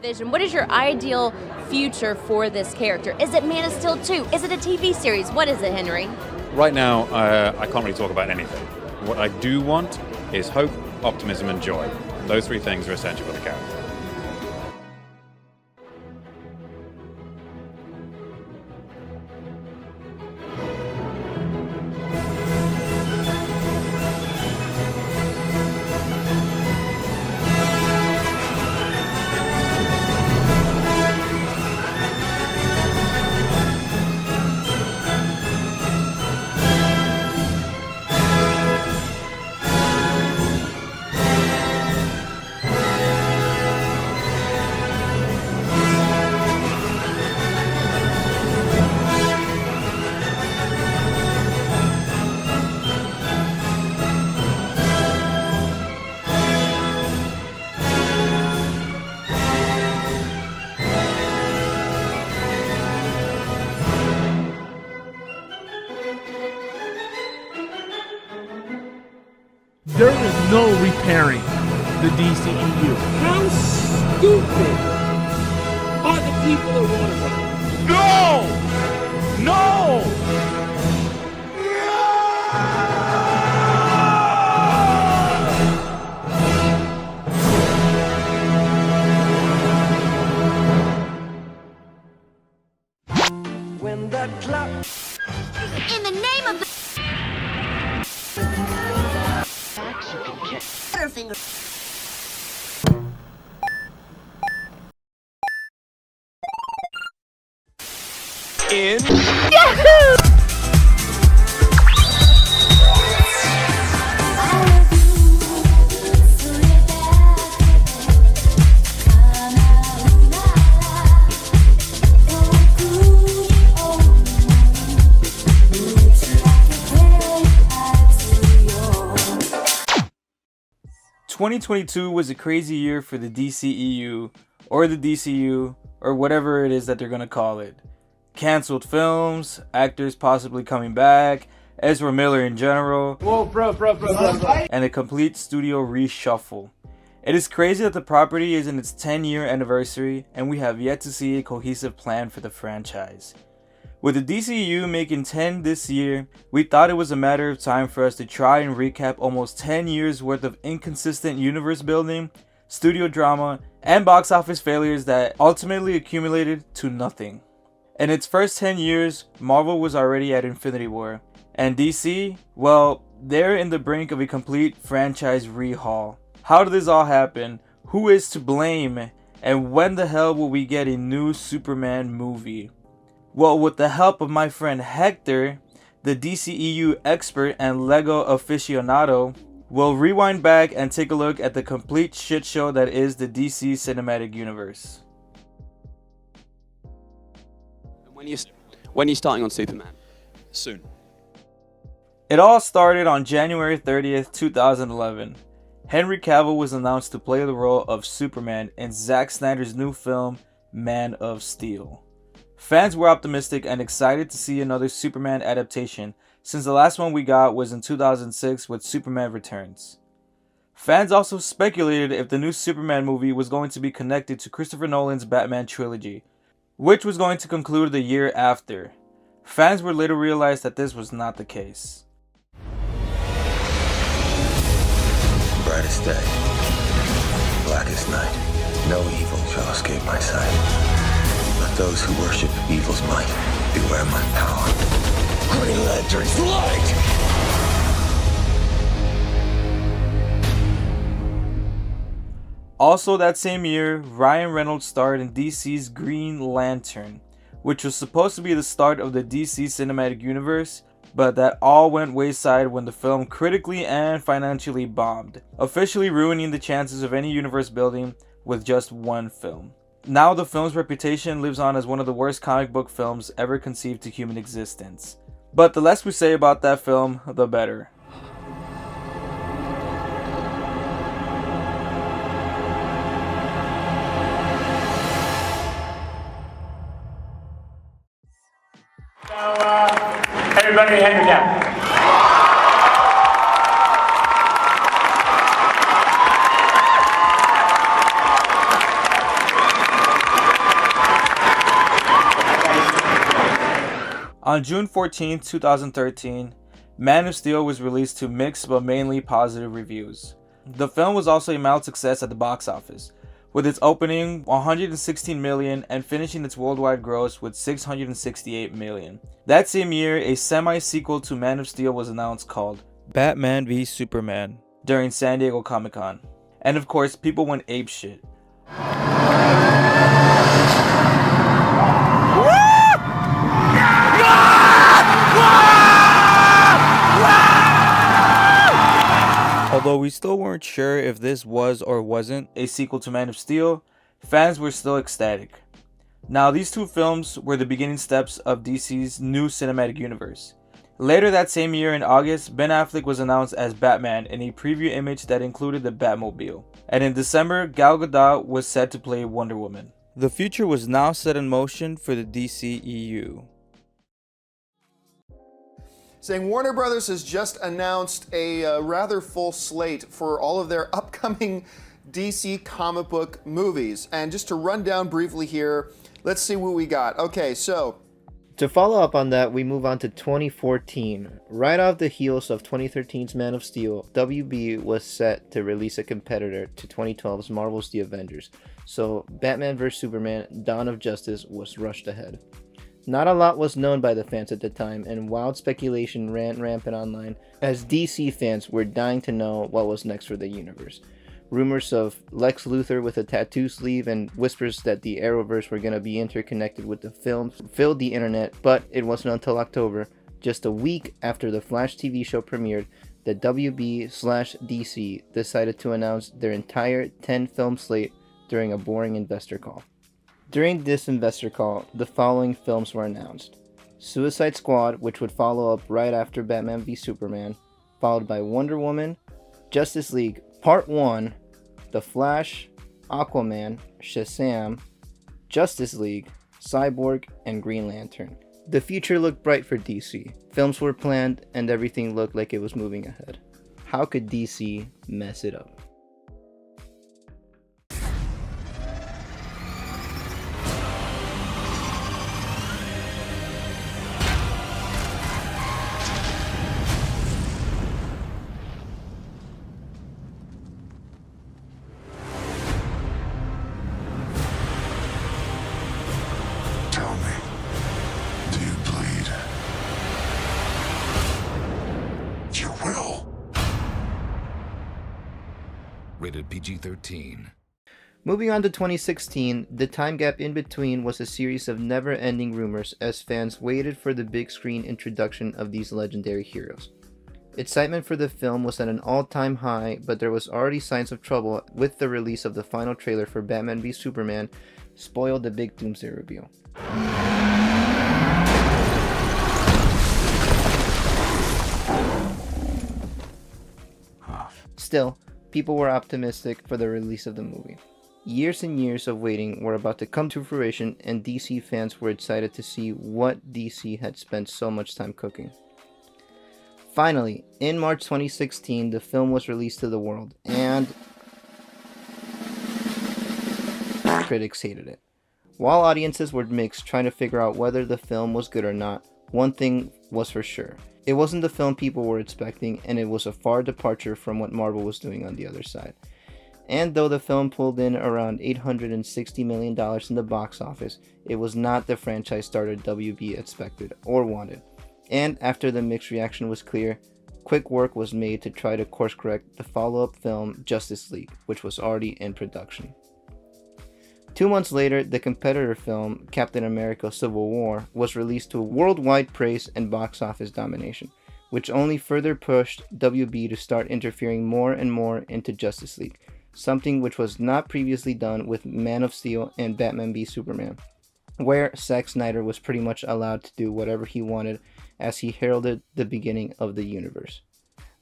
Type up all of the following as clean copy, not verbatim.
vision? What is your ideal future for this character? Is it Man of Steel 2? Is it a TV series? What is it, Henry? Right now, I can't really talk about anything. What I do want is hope, optimism, and joy. Those three things are essential for the character. There is no repairing the DCEU. How stupid are the people of Warner Bros.? No! No! When that clock In the name of the Butterfinger. in Yahoo! 2022 was a crazy year for the DCEU, or the DCU, or whatever it is that they're gonna call it. Cancelled films, actors possibly coming back, Ezra Miller in general, and a complete studio reshuffle. It is crazy that the property is in its 10-year anniversary, and we have yet to see a cohesive plan for the franchise. With the DCEU making 10 this year, we thought it was a matter of time for us to try and recap almost 10 years worth of inconsistent universe building, studio drama, and box office failures that ultimately accumulated to nothing. In its first 10 years, Marvel was already at Infinity War, and DC, well, they're in the brink of a complete franchise rehaul. How did this all happen? Who is to blame? And when the hell will we get a new Superman movie? Well, with the help of my friend Hector, the DCEU expert and LEGO aficionado, we'll rewind back and take a look at the complete shit show that is the DC Cinematic Universe. When are you starting on Superman? Soon. It all started on January 30th, 2011. Henry Cavill was announced to play the role of Superman in Zack Snyder's new film, Man of Steel. Fans were optimistic and excited to see another Superman adaptation, since the last one we got was in 2006 with Superman Returns. Fans also speculated if the new Superman movie was going to be connected to Christopher Nolan's Batman trilogy, which was going to conclude the year after. Fans were later realized that this was not the case. Brightest day, blackest night, no evil shall escape my sight. Let those who worship evil's might beware my power. Green Lantern's light! Also that same year, Ryan Reynolds starred in DC's Green Lantern, which was supposed to be the start of the DC Cinematic Universe, but that all went wayside when the film critically and financially bombed, officially ruining the chances of any universe building with just one film. Now the film's reputation lives on as one of the worst comic book films ever conceived to human existence. But the less we say about that film, the better. So, everybody hang it down. On June 14, 2013, Man of Steel was released to mixed but mainly positive reviews. The film was also a mild success at the box office, with its opening $116 million and finishing its worldwide gross with $668 million. That same year, a semi-sequel to Man of Steel was announced called Batman v Superman during San Diego Comic-Con. And of course, people went apeshit. Although we still weren't sure if this was or wasn't a sequel to Man of Steel, fans were still ecstatic. Now, these two films were the beginning steps of DC's new cinematic universe. Later that same year in August, Ben Affleck was announced as Batman in a preview image that included the Batmobile. And in December, Gal Gadot was set to play Wonder Woman. The future was now set in motion for the DCEU. Saying Warner Brothers has just announced a rather full slate for all of their upcoming DC comic book movies. And just to run down briefly here, let's see what we got. Okay, so to follow up on that, we move on to 2014. Right off the heels of 2013's Man of Steel, WB was set to release a competitor to 2012's Marvel's The Avengers. So Batman vs Superman: Dawn of Justice was rushed ahead. Not a lot was known by the fans at the time, and wild speculation ran rampant online as DC fans were dying to know what was next for the universe. Rumors of Lex Luthor with a tattoo sleeve and whispers that the Arrowverse were going to be interconnected with the film filled the internet, but it wasn't until October, just a week after the Flash TV show premiered, that WB/DC decided to announce their entire 10-film slate during a boring investor call. During this investor call, the following films were announced: Suicide Squad, which would follow up right after Batman v Superman, followed by Wonder Woman, Justice League Part 1, The Flash, Aquaman, Shazam, Justice League, Cyborg, and Green Lantern. The future looked bright for DC. Films were planned and everything looked like it was moving ahead. How could DC mess it up? Rated PG-13. Moving on to 2016, the time gap in between was a series of never-ending rumors as fans waited for the big screen introduction of these legendary heroes. Excitement for the film was at an all-time high, but there was already signs of trouble with the release of the final trailer for Batman v Superman spoiled the big Doomsday reveal. Still, people were optimistic for the release of the movie. Years and years of waiting were about to come to fruition, and DC fans were excited to see what DC had spent so much time cooking. Finally, in March 2016, the film was released to the world, and critics hated it. While audiences were mixed, trying to figure out whether the film was good or not, one thing was for sure. It wasn't the film people were expecting, and it was a far departure from what Marvel was doing on the other side. And though the film pulled in around $860 million in the box office, it was not the franchise starter WB expected or wanted. And after the mixed reaction was clear, quick work was made to try to course correct the follow-up film Justice League, which was already in production. 2 months later, the competitor film Captain America: Civil War was released to worldwide praise and box office domination, which only further pushed WB to start interfering more and more into Justice League, something which was not previously done with Man of Steel and Batman v Superman, where Zack Snyder was pretty much allowed to do whatever he wanted as he heralded the beginning of the universe.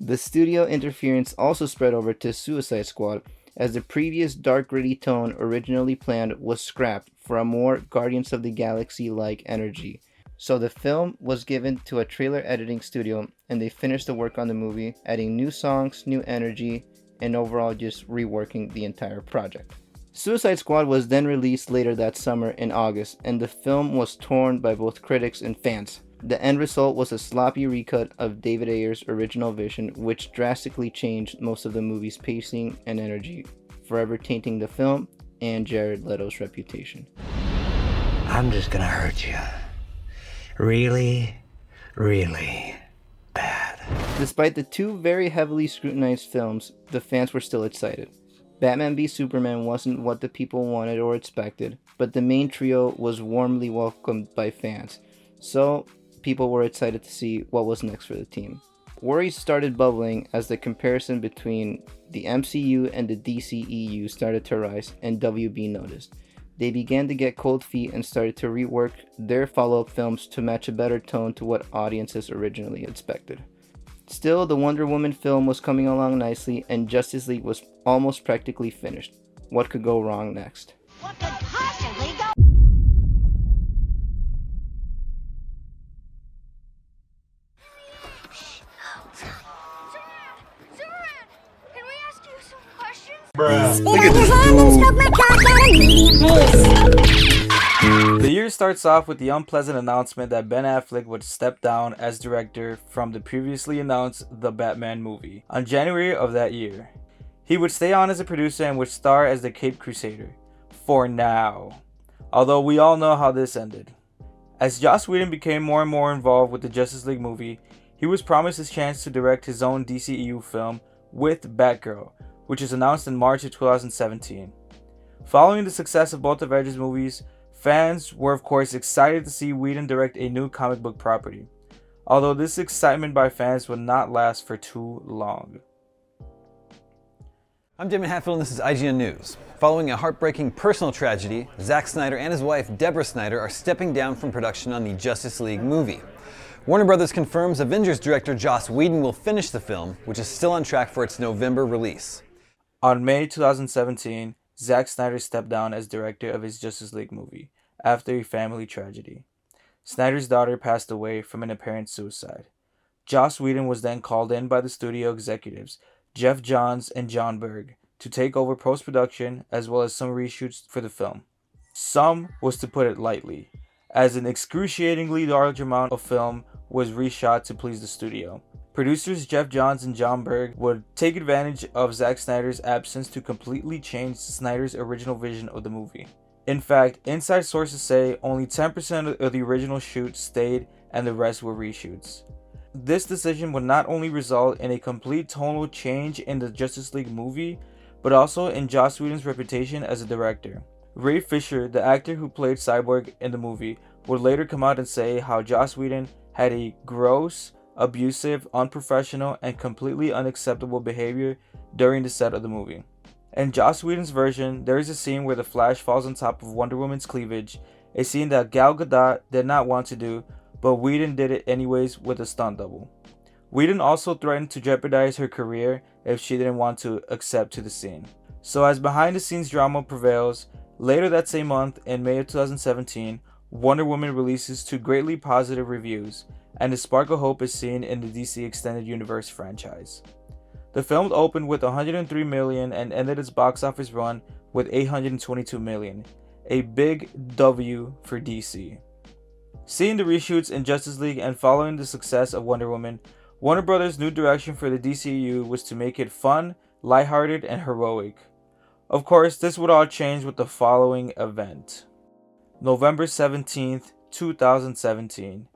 The studio interference also spread over to Suicide Squad, as the previous dark gritty tone originally planned was scrapped for a more Guardians of the Galaxy-like energy. So the film was given to a trailer editing studio, and they finished the work on the movie, adding new songs, new energy, and overall just reworking the entire project. Suicide Squad was then released later that summer in August, and the film was torn by both critics and fans. The end result was a sloppy recut of David Ayer's original vision, which drastically changed most of the movie's pacing and energy, forever tainting the film and Jared Leto's reputation. I'm just gonna hurt you. Really, really bad. Despite the two very heavily scrutinized films, the fans were still excited. Batman v Superman wasn't what the people wanted or expected, but the main trio was warmly welcomed by fans, so people were excited to see what was next for the team. Worries started bubbling as the comparison between the MCU and the DCEU started to rise, and WB noticed. They began to get cold feet and started to rework their follow-up films to match a better tone to what audiences originally expected. Still, the Wonder Woman film was coming along nicely, and Justice League was almost practically finished. What could go wrong next? What could possibly go? Can we ask you some questions? Look at this dude. The year starts off with the unpleasant announcement that Ben Affleck would step down as director from the previously announced The Batman movie on January of that year. He would stay on as a producer and would star as the Caped Crusader. For now. Although we all know how this ended. As Joss Whedon became more and more involved with the Justice League movie, he was promised his chance to direct his own DCEU film with Batgirl, which is announced in March of 2017. Following the success of both Avengers movies, fans were of course excited to see Whedon direct a new comic book property, although this excitement by fans would not last for too long. I'm Damon Hatfield and this is IGN News. Following a heartbreaking personal tragedy, Zack Snyder and his wife Deborah Snyder are stepping down from production on the Justice League movie. Warner Bros. Confirms Avengers director Joss Whedon will finish the film, which is still on track for its November release. On May 2017, Zack Snyder stepped down as director of his Justice League movie after a family tragedy. Snyder's daughter passed away from an apparent suicide. Joss Whedon was then called in by the studio executives Jeff Johns and John Berg to take over post-production as well as some reshoots for the film. Some was to put it lightly, as an excruciatingly large amount of film was reshot to please the studio. Producers Jeff Johns and John Berg would take advantage of Zack Snyder's absence to completely change Snyder's original vision of the movie. In fact, inside sources say only 10% of the original shoot stayed and the rest were reshoots. This decision would not only result in a complete tonal change in the Justice League movie, but also in Joss Whedon's reputation as a director. Ray Fisher, the actor who played Cyborg in the movie, would later come out and say how Joss Whedon had a gross, abusive, unprofessional, and completely unacceptable behavior during the set of the movie. In Joss Whedon's version, there is a scene where the Flash falls on top of Wonder Woman's cleavage, a scene that Gal Gadot did not want to do, but Whedon did it anyways with a stunt double. Whedon also threatened to jeopardize her career if she didn't want to accept to the scene. So as behind the scenes drama prevails, later that same month, in May of 2017, Wonder Woman releases to greatly positive reviews, and a spark of hope is seen in the DC Extended Universe franchise. The film opened with $103 million and ended its box office run with $822 million, a big W for DC. Seeing the reshoots in Justice League and following the success of Wonder Woman, Warner Bros.' new direction for the DCEU was to make it fun, lighthearted, and heroic. Of course, this would all change with the following event. November 17th, 2017.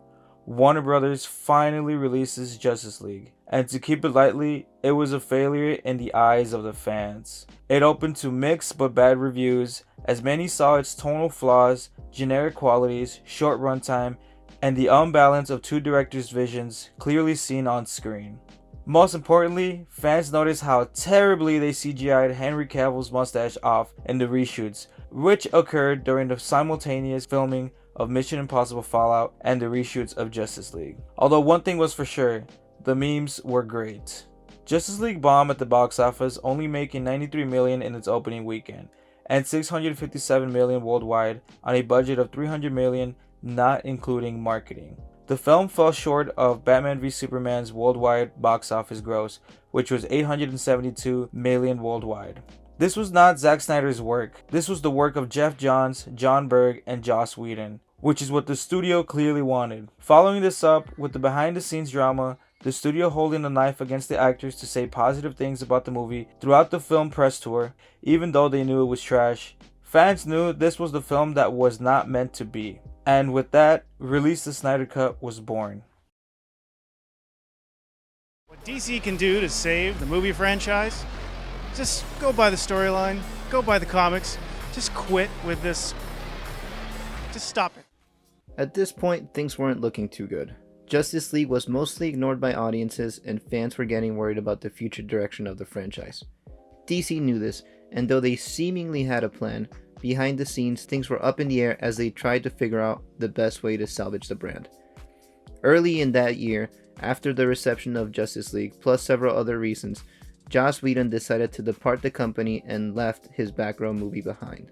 Warner Bros. Finally releases Justice League, and to keep it lightly, it was a failure in the eyes of the fans. It opened to mixed but bad reviews, as many saw its tonal flaws, generic qualities, short runtime, and the unbalance of two directors' visions clearly seen on screen. Most importantly, fans noticed how terribly they CGI'd Henry Cavill's mustache off in the reshoots, which occurred during the simultaneous filming of Mission Impossible Fallout and the reshoots of Justice League. Although one thing was for sure, the memes were great. Justice League bombed at the box office, only making $93 million in its opening weekend, and $657 million worldwide on a budget of $300 million, not including marketing. The film fell short of Batman v Superman's worldwide box office gross, which was $872 million worldwide. This was not Zack Snyder's work. This was the work of Jeff Johns, John Berg, and Joss Whedon. which is what the studio clearly wanted. Following this up with the behind-the-scenes drama, the studio holding a knife against the actors to say positive things about the movie throughout the film press tour, even though they knew it was trash. Fans knew this was the film that was not meant to be. And with that, Release the Snyder Cut was born. What DC can do to save the movie franchise, just go by the storyline, go by the comics, just quit with this, just stop it. At this point, things weren't looking too good. Justice League was mostly ignored by audiences, and fans were getting worried about the future direction of the franchise. DC knew this, and though they seemingly had a plan, behind the scenes things were up in the air as they tried to figure out the best way to salvage the brand. Early in that year, after the reception of Justice League, plus several other reasons, Joss Whedon decided to depart the company and left his Batgirl movie behind.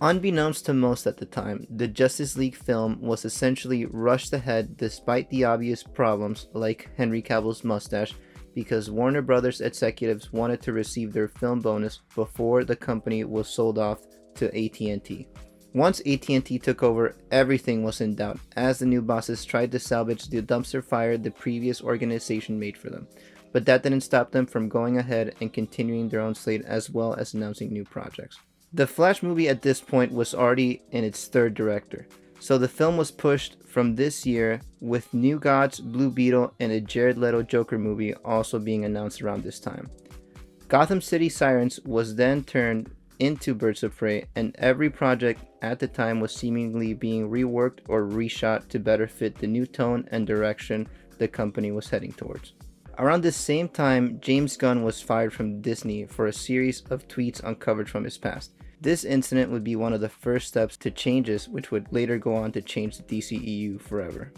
Unbeknownst to most at the time, the Justice League film was essentially rushed ahead despite the obvious problems like Henry Cavill's mustache, because Warner Brothers executives wanted to receive their film bonus before the company was sold off to AT&T. Once AT&T took over, everything was in doubt as the new bosses tried to salvage the dumpster fire the previous organization made for them, but that didn't stop them from going ahead and continuing their own slate as well as announcing new projects. The Flash movie at this point was already in its third director, so the film was pushed from this year, with New Gods, Blue Beetle, and a Jared Leto Joker movie also being announced around this time. Gotham City Sirens was then turned into Birds of Prey, and every project at the time was seemingly being reworked or reshot to better fit the new tone and direction the company was heading towards. Around this same time, James Gunn was fired from Disney for a series of tweets uncovered from his past. This incident would be one of the first steps to changes which would later go on to change the DCEU forever.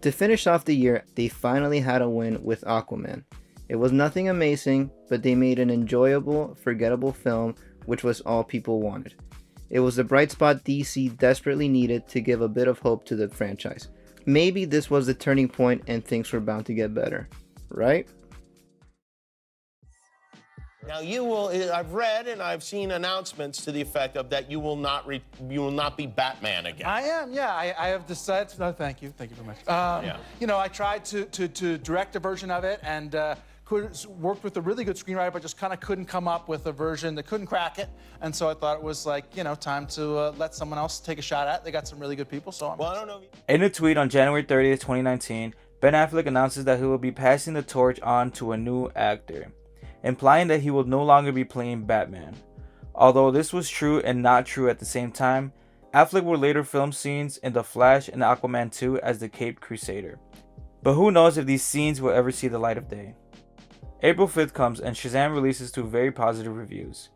To finish off the year, they finally had a win with Aquaman. It was nothing amazing, but they made an enjoyable, forgettable film, which was all people wanted. It was the bright spot DC desperately needed to give a bit of hope to the franchise. Maybe this was the turning point and things were bound to get better, right? Now I've read and I've seen announcements to the effect of that you will not be Batman again. I am, yeah. I have decided. No, thank you very much. You know, I tried to direct a version of it and worked with a really good screenwriter, but just kind of couldn't come up with a version that couldn't crack it. And so I thought it was like, you know, time to let someone else take a shot at it. They got some really good people, so I don't know. In a tweet on January 30th, 2019, Ben Affleck announces that he will be passing the torch on to a new actor, implying that he will no longer be playing Batman. Although this was true and not true at the same time, Affleck would later film scenes in The Flash and Aquaman 2 as the Caped Crusader. But who knows if these scenes will ever see the light of day. April 5th comes and Shazam releases to very positive reviews.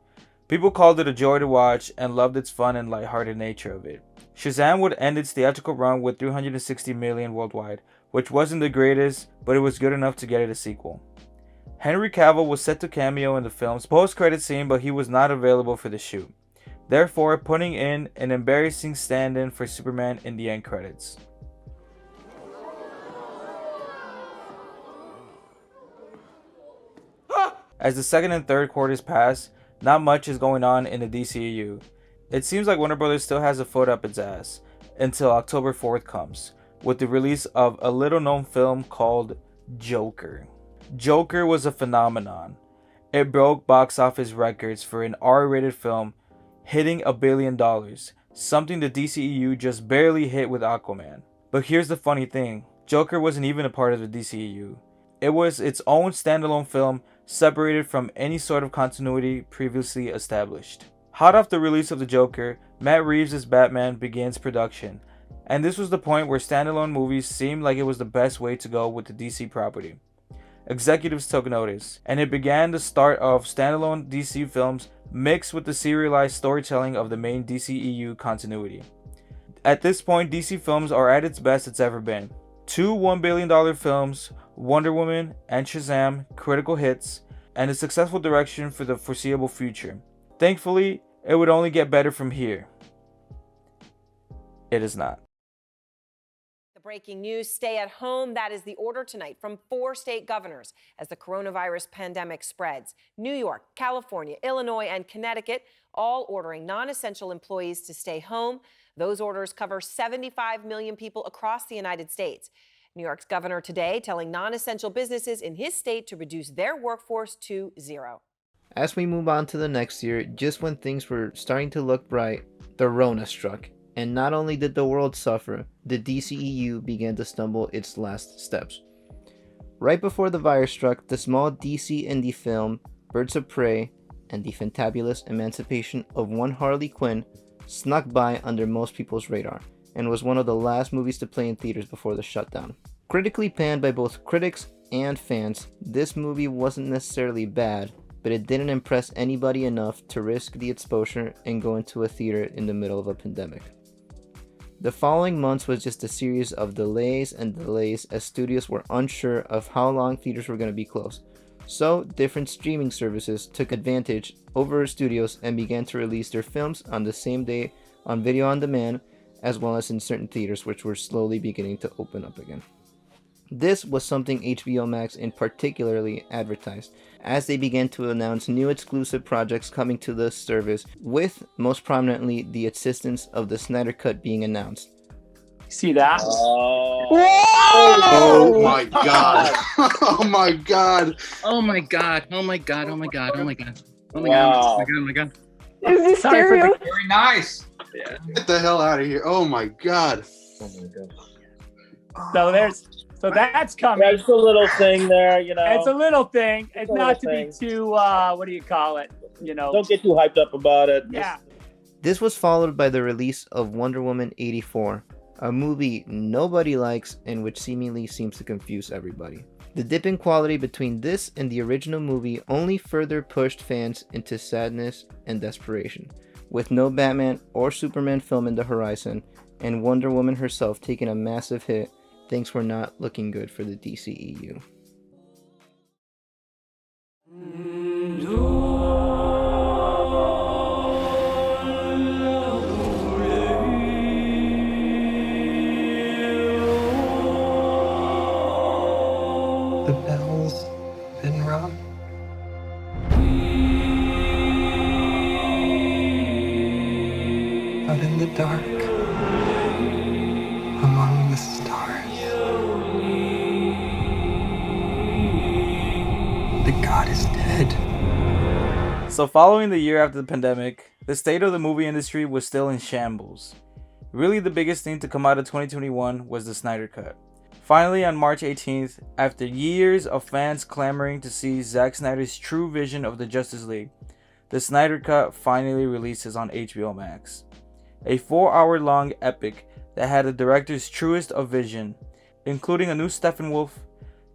People called it a joy to watch and loved its fun and lighthearted nature of it. Shazam would end its theatrical run with $360 million worldwide, which wasn't the greatest, but it was good enough to get it a sequel. Henry Cavill was set to cameo in the film's post-credit scene, but he was not available for the shoot, therefore putting in an embarrassing stand-in for Superman in the end credits. As the second and third quarters pass, not much is going on in the DCEU. It seems like Warner Brothers still has a foot up its ass until October 4th comes, with the release of a little-known film called Joker. Joker was a phenomenon. It broke box office records for an R-rated film, hitting $1 billion, something the DCEU just barely hit with Aquaman. But here's the funny thing, Joker wasn't even a part of the DCEU. It was its own standalone film, separated from any sort of continuity previously established. Hot off the release of the Joker, Matt Reeves' Batman begins production, and this was the point where standalone movies seemed like it was the best way to go with the DC property. Executives took notice, and it began the start of standalone DC films mixed with the serialized storytelling of the main DCEU continuity. At this point, DC films are at its best it's ever been. 2 $1 billion films, Wonder Woman and Shazam, critical hits, and a successful direction for the foreseeable future. Thankfully, it would only get better from here. It is not. breaking news, stay at home. That is the order tonight from 4 state governors as the coronavirus pandemic spreads. New York, California, Illinois, and Connecticut all ordering non-essential employees to stay home. Those orders cover 75 million people across the United States. New York's governor today telling non-essential businesses in his state to reduce their workforce to 0. As we move on to the next year, just when things were starting to look bright, the Rona struck. And not only did the world suffer, the DCEU began to stumble its last steps. Right before the virus struck, the small DC indie film Birds of Prey and the fantabulous emancipation of one Harley Quinn snuck by under most people's radar and was one of the last movies to play in theaters before the shutdown. Critically panned by both critics and fans, this movie wasn't necessarily bad, but it didn't impress anybody enough to risk the exposure and go into a theater in the middle of a pandemic. The following months was just a series of delays and delays as studios were unsure of how long theaters were going to be closed. So, different streaming services took advantage over studios and began to release their films on the same day on video on demand, as well as in certain theaters which were slowly beginning to open up again. This was something HBO Max in particularly advertised, as they began to announce new exclusive projects coming to the service, with most prominently the existence of the Snyder Cut being announced. See that? Oh my god. Oh my god. Oh my god. Oh my god. Oh my god. Oh my god. Oh my Wow. god. Oh my god. Oh my god. Is this stereo? Very nice. Yeah. Get the hell out of here. Oh my god. Oh my god. So that's coming. That's a little thing there, you know. It's a little thing. It's a not to little be thing. too, what do you call it? You know. Don't get too hyped up about it. Yeah. This was followed by the release of Wonder Woman 84, a movie nobody likes and which seemingly seems to confuse everybody. The dip in quality between this and the original movie only further pushed fans into sadness and desperation, with no Batman or Superman film in the horizon, and Wonder Woman herself taking a massive hit. Things were not looking good for the DCEU. The bell's been rung. Out in the dark, among the stars, the god is dead. So following the year after the pandemic, the state of the movie industry was still in shambles. Really the biggest thing to come out of 2021 was the Snyder Cut. Finally on March 18th, after years of fans clamoring to see Zack Snyder's true vision of the Justice League, the Snyder Cut finally releases on HBO Max. A 4-hour-long epic that had the director's truest of vision, including a new Steppenwolf,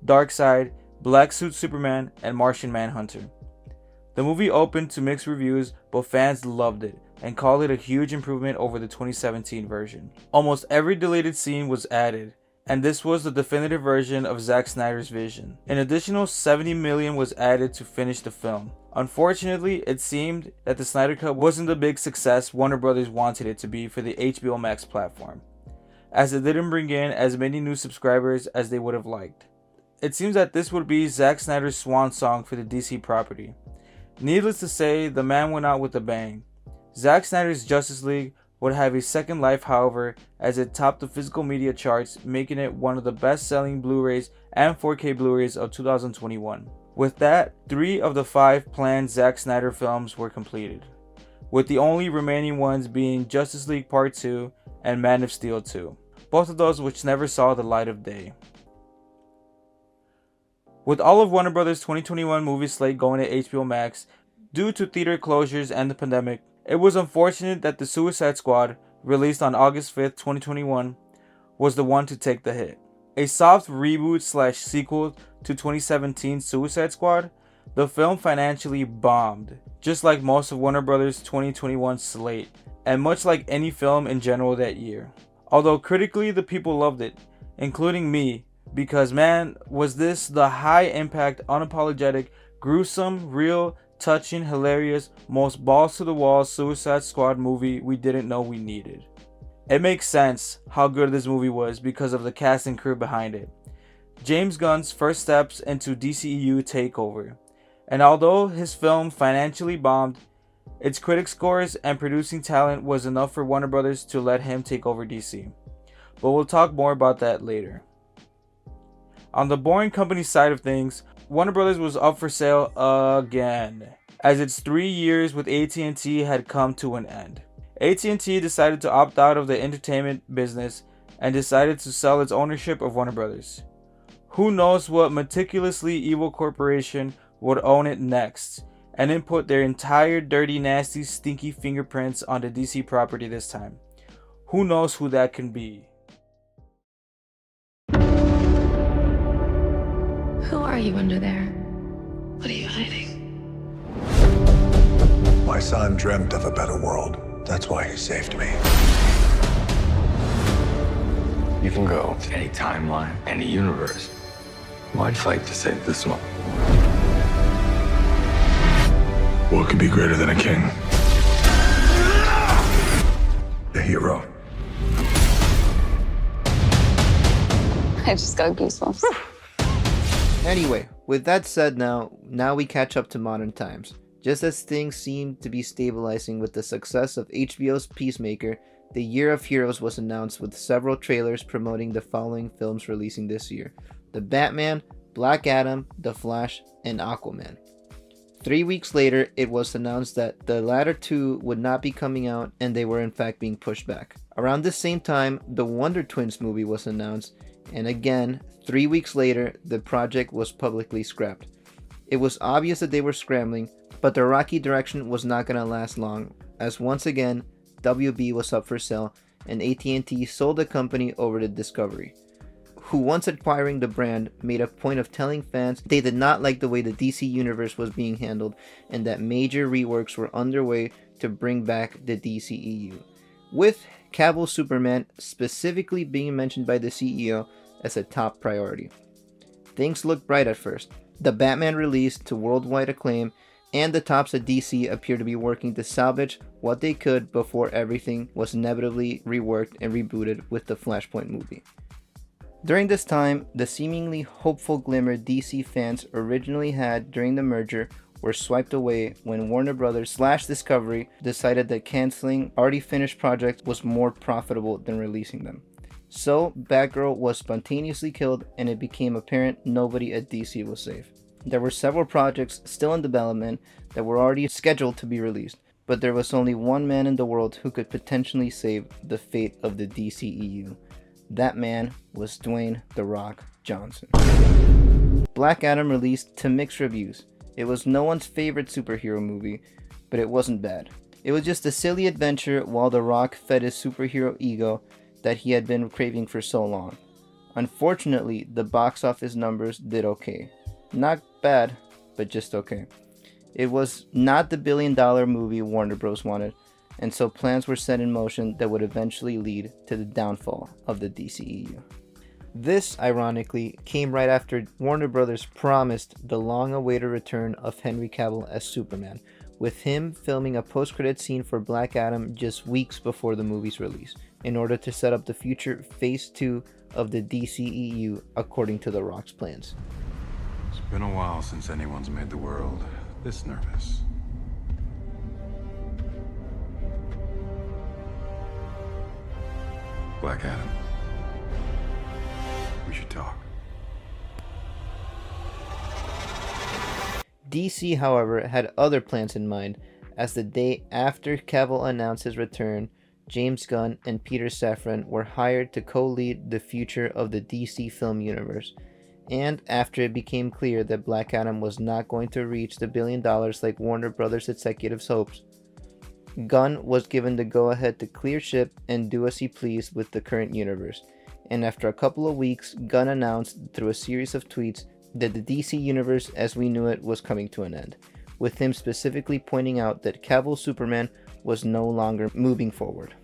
Darkseid, Black Suit Superman, and Martian Manhunter. The movie opened to mixed reviews, but fans loved it and called it a huge improvement over the 2017 version. Almost every deleted scene was added, and this was the definitive version of Zack Snyder's vision. An additional $70 million was added to finish the film. Unfortunately, it seemed that the Snyder Cut wasn't the big success Warner Brothers wanted it to be for the HBO Max platform, as it didn't bring in as many new subscribers as they would have liked. It seems that this would be Zack Snyder's swan song for the DC property. Needless to say, the man went out with a bang. Zack Snyder's Justice League would have a second life, however, as it topped the physical media charts, making it one of the best-selling Blu-rays and 4K Blu-rays of 2021. With that, 3 of the 5 planned Zack Snyder films were completed, with the only remaining ones being Justice League Part 2 and Man of Steel 2, both of those which never saw the light of day. With all of Warner Brothers' 2021 movie slate going to HBO Max, due to theater closures and the pandemic, it was unfortunate that The Suicide Squad, released on August 5th, 2021, was the one to take the hit. A soft reboot/sequel to 2017's Suicide Squad, the film financially bombed, just like most of Warner Brothers' 2021 slate, and much like any film in general that year. Although critically the people loved it, including me, because man, was this the high-impact, unapologetic, gruesome, real, touching, hilarious, most balls-to-the-wall Suicide Squad movie we didn't know we needed. It makes sense how good this movie was because of the cast and crew behind it. James Gunn's first steps into DCEU takeover, and although his film financially bombed, its critic scores and producing talent was enough for Warner Brothers to let him take over DC. But we'll talk more about that later. On the Boring Company side of things, Warner Brothers was up for sale again, as its 3 years with AT&T had come to an end. AT&T decided to opt out of the entertainment business and decided to sell its ownership of Warner Brothers. Who knows what meticulously evil corporation would own it next and input their entire dirty, nasty, stinky fingerprints on the DC property this time. Who knows who that can be? Who are you under there? What are you hiding? My son dreamt of a better world. That's why he saved me. You can go to any timeline, any universe. Why'd fight to save this one? What could be greater than a king? A hero. I just got goosebumps. Anyway, with that said, now we catch up to modern times. Just as things seem to be stabilizing with the success of HBO's Peacemaker, the Year of Heroes was announced with several trailers promoting the following films releasing this year: The Batman, Black Adam, The Flash, and Aquaman. 3 weeks later, it was announced that the latter two would not be coming out, and they were in fact being pushed back. Around the same time, the Wonder Twins movie was announced, and again, 3 weeks later, the project was publicly scrapped. It was obvious that they were scrambling, but the rocky direction was not going to last long, as once again, WB was up for sale, and AT&T sold the company over to Discovery, who, once acquiring the brand, made a point of telling fans they did not like the way the DC Universe was being handled and that major reworks were underway to bring back the DCEU, with Cavill's Superman specifically being mentioned by the CEO as a top priority. Things looked bright at first. The Batman released to worldwide acclaim, and the tops at DC appear to be working to salvage what they could before everything was inevitably reworked and rebooted with the Flashpoint movie. During this time, the seemingly hopeful glimmer DC fans originally had during the merger were swiped away when Warner Brothers / Discovery decided that canceling already finished projects was more profitable than releasing them. So, Batgirl was spontaneously killed, and it became apparent nobody at DC was safe. There were several projects still in development that were already scheduled to be released, but there was only one man in the world who could potentially save the fate of the DCEU. That man was Dwayne "The Rock" Johnson. Black Adam released to mixed reviews. It was no one's favorite superhero movie, but it wasn't bad. It was just a silly adventure while The Rock fed his superhero ego that he had been craving for so long. Unfortunately, the box office numbers did okay. Not bad, but just okay. It was not the billion-dollar movie Warner Bros. Wanted, and so plans were set in motion that would eventually lead to the downfall of the DCEU. This, ironically, came right after Warner Bros. Promised the long-awaited return of Henry Cavill as Superman, with him filming a post-credit scene for Black Adam just weeks before the movie's release, in order to set up the future Phase 2 of the DCEU according to The Rock's plans. It's been a while since anyone's made the world this nervous. Black Adam. We should talk. DC, however, had other plans in mind, as the day after Cavill announced his return, James Gunn and Peter Safran were hired to co-lead the future of the DC film universe. And after it became clear that Black Adam was not going to reach the $1 billion like Warner Brothers executives hoped, Gunn was given the go-ahead to clear ship and do as he pleased with the current universe. And after a couple of weeks, Gunn announced through a series of tweets that the DC universe as we knew it was coming to an end, with him specifically pointing out that Cavill's Superman was no longer moving forward.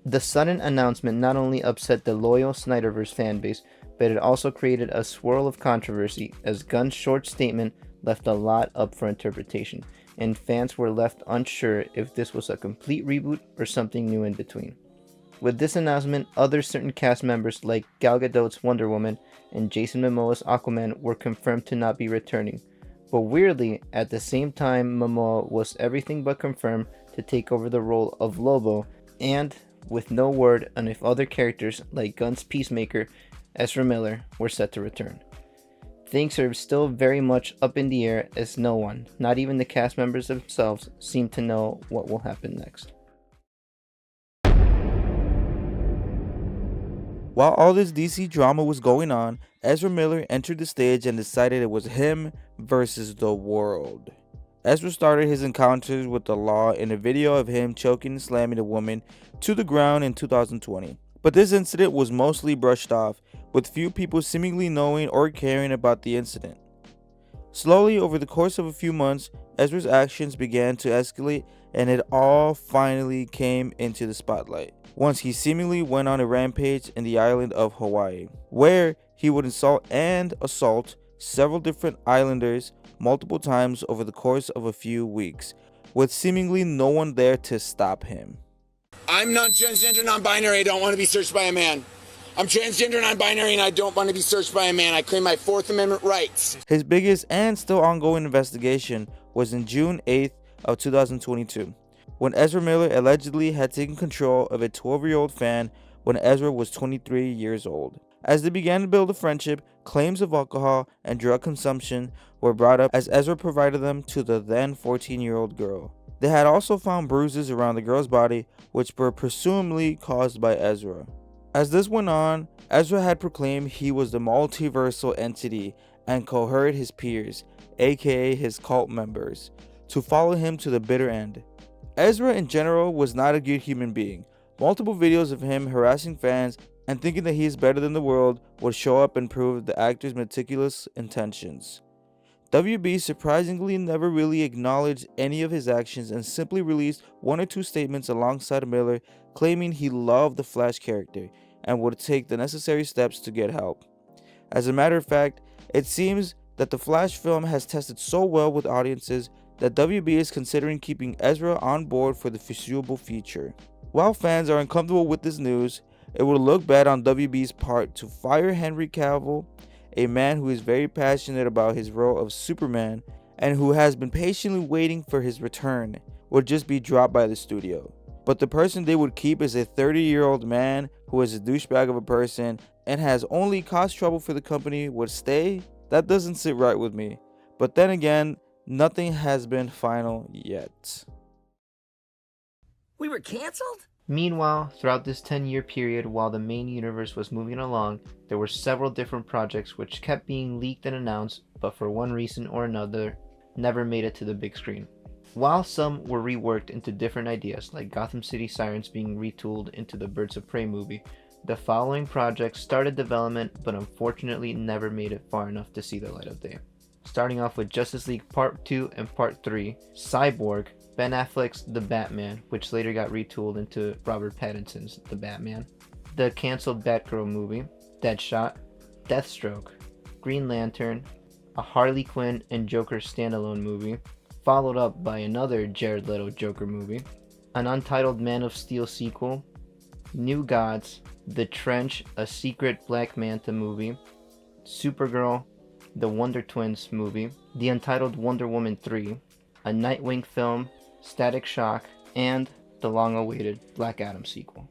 The sudden announcement not only upset the loyal Snyderverse fanbase, but it also created a swirl of controversy, as Gunn's short statement left a lot up for interpretation, and fans were left unsure if this was a complete reboot or something new in between. With this announcement, other certain cast members like Gal Gadot's Wonder Woman and Jason Momoa's Aquaman were confirmed to not be returning. But weirdly, at the same time, Momoa was everything but confirmed to take over the role of Lobo, and with no word on if other characters like Gunn's Peacemaker, Ezra Miller, were set to return. Things are still very much up in the air as no one, not even the cast members themselves, seem to know what will happen next. While all this DC drama was going on, Ezra Miller entered the stage and decided it was him versus the world. Ezra started his encounters with the law in a video of him choking and slamming a woman to the ground in 2020. But this incident was mostly brushed off, with few people seemingly knowing or caring about the incident. Slowly, over the course of a few months, Ezra's actions began to escalate, and it all finally came into the spotlight once he seemingly went on a rampage in the island of Hawaii, where he would insult and assault several different islanders multiple times over the course of a few weeks, with seemingly no one there to stop him. I'm not transgender, non-binary. I don't want to be searched by a man. I'm transgender, non-binary, and I don't want to be searched by a man. I claim my Fourth Amendment rights. His biggest and still ongoing investigation was in June 8th of 2022, when Ezra Miller allegedly had taken control of a 12-year-old fan when Ezra was 23 years old. As they began to build a friendship, claims of alcohol and drug consumption were brought up as Ezra provided them to the then 14-year-old girl. They had also found bruises around the girl's body, which were presumably caused by Ezra. As this went on, Ezra had proclaimed he was the multiversal entity and coerced his peers, aka his cult members, to follow him to the bitter end. Ezra in general was not a good human being. Multiple videos of him harassing fans and thinking that he is better than the world would show up and prove the actor's meticulous intentions. WB surprisingly never really acknowledged any of his actions and simply released one or two statements alongside Miller claiming he loved the Flash character and would take the necessary steps to get help. As a matter of fact, it seems that the Flash film has tested so well with audiences that WB is considering keeping Ezra on board for the foreseeable future. While fans are uncomfortable with this news, it would look bad on WB's part to fire Henry Cavill, a man who is very passionate about his role of Superman and who has been patiently waiting for his return, would just be dropped by the studio. But the person they would keep is a 30-year-old man who is a douchebag of a person and has only caused trouble for the company would stay? That doesn't sit right with me. But then again, nothing has been final yet. We were canceled? Meanwhile, throughout this 10-year period while the main universe was moving along, there were several different projects which kept being leaked and announced, but for one reason or another, never made it to the big screen. While some were reworked into different ideas, like Gotham City Sirens being retooled into the Birds of Prey movie, the following projects started development but unfortunately never made it far enough to see the light of day. Starting off with Justice League Part 2 and Part 3, Cyborg, Ben Affleck's The Batman, which later got retooled into Robert Pattinson's The Batman, the cancelled Batgirl movie, Deadshot, Deathstroke, Green Lantern, a Harley Quinn and Joker standalone movie, followed up by another Jared Leto Joker movie, an untitled Man of Steel sequel, New Gods, The Trench, a secret Black Manta movie, Supergirl, the Wonder Twins movie, the untitled Wonder Woman 3, a Nightwing film, Static Shock, and the long-awaited Black Adam sequel.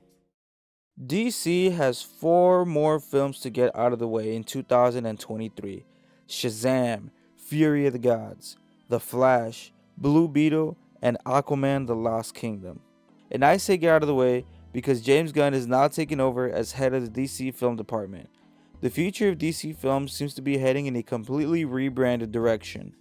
DC has 4 more films to get out of the way in 2023. Shazam, Fury of the Gods, The Flash, Blue Beetle, and Aquaman The Lost Kingdom. And I say get out of the way because James Gunn is now taking over as head of the DC film department. The future of DC films seems to be heading in a completely rebranded direction.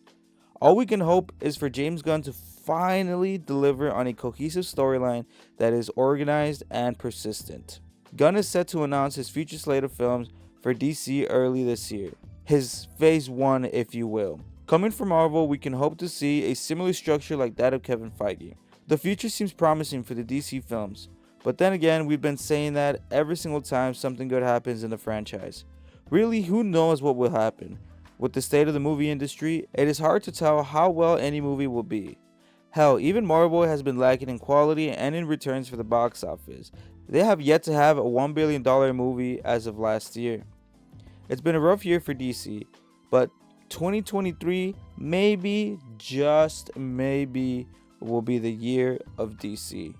All we can hope is for James Gunn to finally deliver on a cohesive storyline that is organized and persistent. Gunn is set to announce his future slate of films for DC early this year. His phase 1, if you will. Coming from Marvel, we can hope to see a similar structure like that of Kevin Feige. The future seems promising for the DC films, but then again, we've been saying that every single time something good happens in the franchise. Really, who knows what will happen? With the state of the movie industry, it is hard to tell how well any movie will be. Hell, even Marvel has been lacking in quality and in returns for the box office. They have yet to have a $1 billion movie as of last year. It's been a rough year for DC, but 2023 maybe, just maybe, will be the year of DC.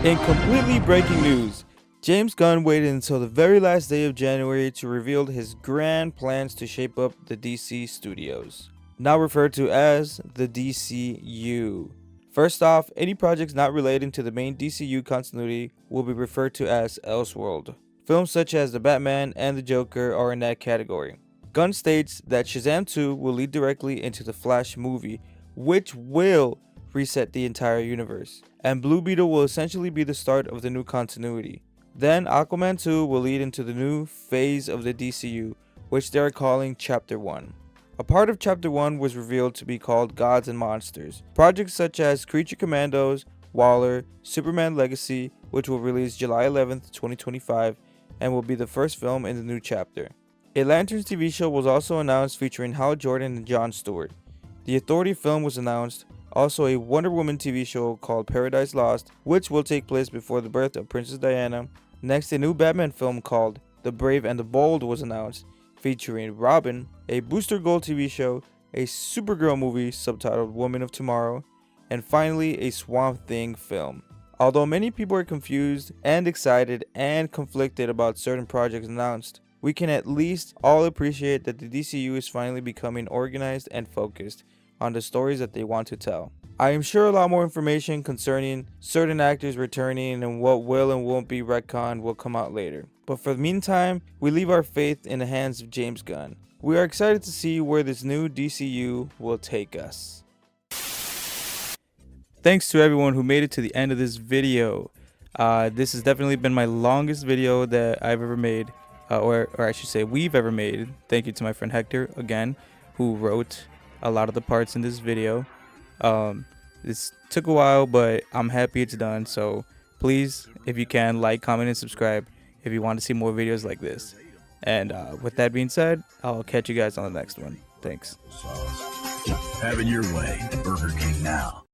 In completely breaking news, James Gunn waited until the very last day of January to reveal his grand plans to shape up the DC studios, now referred to as the DCU. First off, any projects not relating to the main DCU continuity will be referred to as Elseworld. Films such as The Batman and The Joker are in that category. Gunn states that Shazam 2 will lead directly into the Flash movie, which will reset the entire universe, and Blue Beetle will essentially be the start of the new continuity. Then Aquaman 2 will lead into the new phase of the DCU, which they are calling Chapter 1. A part of Chapter 1 was revealed to be called Gods and Monsters. Projects such as Creature Commandos, Waller, Superman Legacy, which will release July 11th, 2025, and will be the first film in the new chapter. A Lanterns TV show was also announced featuring Hal Jordan and Jon Stewart. The Authority film was announced. Also, a Wonder Woman TV show called Paradise Lost, which will take place before the birth of Princess Diana. Next, a new Batman film called The Brave and the Bold was announced, featuring Robin, a Booster Gold TV show, a Supergirl movie subtitled Woman of Tomorrow, and finally a Swamp Thing film. Although many people are confused and excited and conflicted about certain projects announced, we can at least all appreciate that the DCU is finally becoming organized and focused on the stories that they want to tell. I am sure a lot more information concerning certain actors returning and what will and won't be retconned will come out later. But for the meantime, we leave our faith in the hands of James Gunn. We are excited to see where this new DCU will take us. Thanks to everyone who made it to the end of this video. This has definitely been my longest video that I've ever made, or I should say we've ever made. Thank you to my friend Hector again, who wrote a lot of the parts in this video. This took a while, but I'm happy it's done. So please, if you can, like, comment, and subscribe if you want to see more videos like this. And with that being said, I'll catch you guys on the next one. Thanks. Having your way at Burger King now.